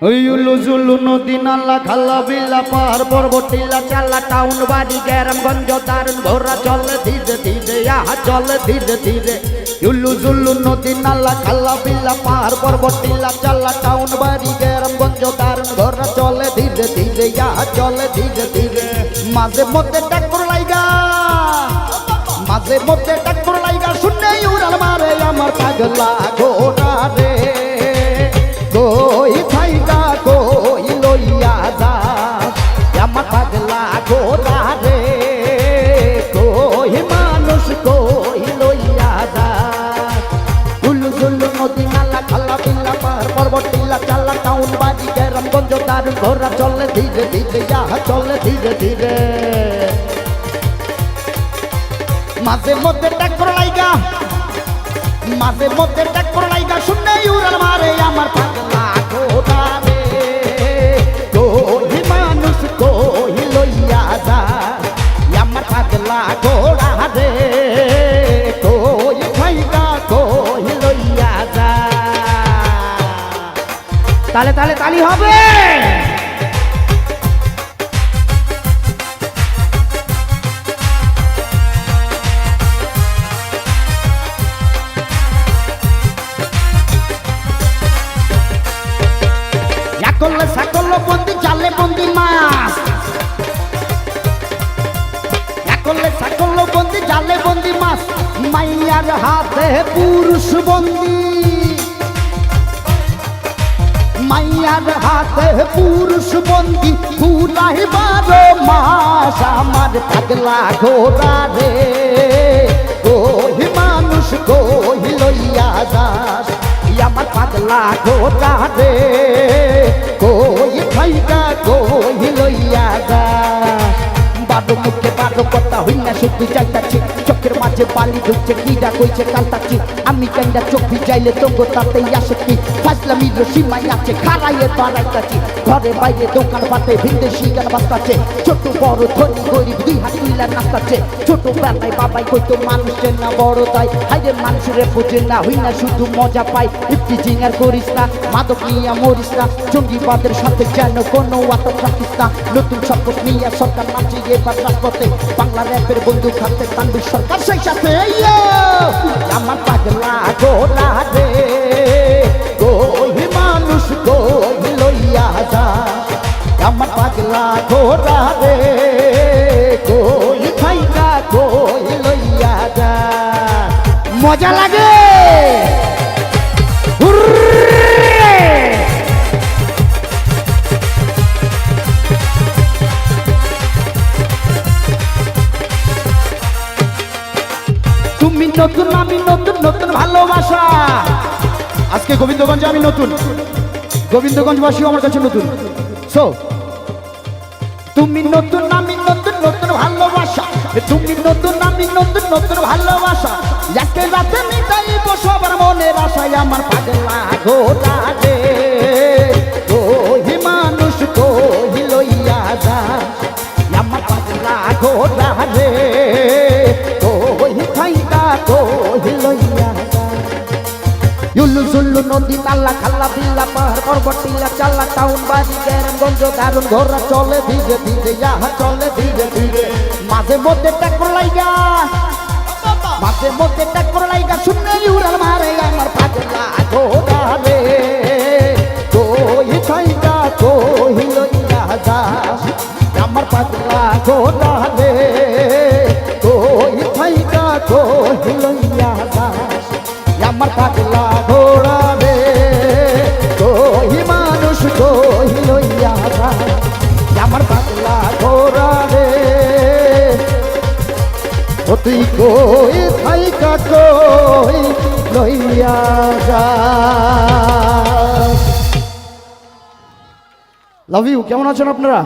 উলু জুলু নদী নালা খালা বিলা পাহাড় পর্বত টিলা চালা টাউন বাড়ি গ্রামগঞ্জ দারুণ ঘোরা চলে ধীরে ধীরে আহা চলে ধীরে ধীরে উলু জুলু নদী নালা খালা বিলা পাহাড় পর্বত টিলা চালা টাউন বাড়ি গ্রামগঞ্জ দারুণ ঘোরা চলে ধীরে ধীরে আহা চলে ধীরে ধীরে মাঝে মধ্যে ট্যাক্টর লাইগা মাঝে মধ্যে ট্যাক্টর লাইগা শুনে উড়াল মারে আমার পাগলা ঘোড়া রে কই থাইকা কই লইয়া যা আমার পাগলা ঘোড়া রে কই মানুষ কই লইয়া যা উলু জুলু নদী নালা খালা বিল্লা পাহাড় পর্বত টিলা চালা টাউন বাড়ি গ্রামগঞ্জ দারুণ ঘোড়া চলে ধীরে ধীরে যাহা চলে ধীরে ধীরে মাঝে মধ্যে ট্যাক্টর লাইগা মাঝে মধ্যে ট্যাক্টর লাইগা শুনে উড়াল মারে আমার পাগলা ঘোড়া রে কই মানুষ কই লইয়া যা আমার পাগলা ঘোড়া রে কই ফাইগা কই লইয়া যা তালে তালে তালি হবে করলে সাকল বন্দি জালে বন্দি মাছ করলে সাকল বন্দি জালে বন্দি মাছ মাইয়ার হাতে পুরুষ বন্দি মাইয়ার হাতে পুরুষ বন্দি পুরাই 12 মাস আমার পাগলা ঘোড়া রে কই মানুষ কই লইয়া যাস আমার পাগলা ঘোড়া রে কই ফাইকা কই লইয়া যা বারো মুখে বারো কথা হইনা শুধু চাইতাছি চোখের মাঝে পানি ঢুকছে কিডা কইছে কালতাছি আমি কেন্ডা চোখ ভিজাইলে তোগো তাতেই আসে কি ফাজলামির সীমাই আছে খারাইয়ে বাড়াইতাছি ঘরে বাইরে দোকান পাতে ভিনদেশি গান বাজতাছে ছোট বড় ধনী গরিব দুই হাত মিলা নাচতাছে ছোট বেলায় বাবাই কইতো মানুষের না বড় তাই হাইরে মানুষের বোঝে না হইনা শুধু মজা পাই একটি জিঙ্গার করিস না মাদক নিয়ে মরিস না জঙ্গিবাদের সাথে যেন কোনো আতঙ্ক রাখিস না নতুন শপথ নিয়ে সরকার নাচিয়ে এবার রাজপথে বাংলা র্যাপের বন্দুক হাতে তানবির সরকার সেই সাথে আমার পাগলা ঘোড়া রে কই মানুষ কই লইয়া যা আমার পাগলা ঘোড়া রে কই ফাইকা কই লইয়া যা মজা লাগে তুমি নতুন আমি নতুন নতুন ভালোবাসা আজকে গোবিন্দগঞ্জে আমি নতুন গোবিন্দগঞ্জবাসীও আমার কাছে নতুন সো তুমি নতুন আমি নতুন নতুন ভালোবাসা তুমি নতুন আমি নতুন নতুন ভালোবাসা একে রাতে মিটাইব সবার মনের আশায় আমার পাগলা ঘোড়া রে কই মানুষ কই লইয়া যা আমার পাগলা ঘোড়া রে উলু জুলু নদী নালা খালা বিল্লা পাহাড় পর্বত টিলা চালা টাউন বাড়ি গ্রামগঞ্জ দারুণ ঘোরা চলে ধীরে ধীরে যাহা চলে ধীরে ধীরে মাঝে মধ্যে ট্যাক্টর লাইগা মাঝে মধ্যে ট্যাক্টর লাইগা শুনে উড়াল মারে আমার পাগলা ঘোড়া রে কই ফাইকা কই লইয়া যাস আমার পাগলা ঘোড়া রে কই ফাইকা কই লইয়া যাস আমার পাগলা ঘোড়া রে কই মানুষ কই লইয়া যা আমার পাগলা ঘোড়া রে ও তুই কই থাইকা কই লইয়া যা লাভ ইউ কেমন আছেন আপনারা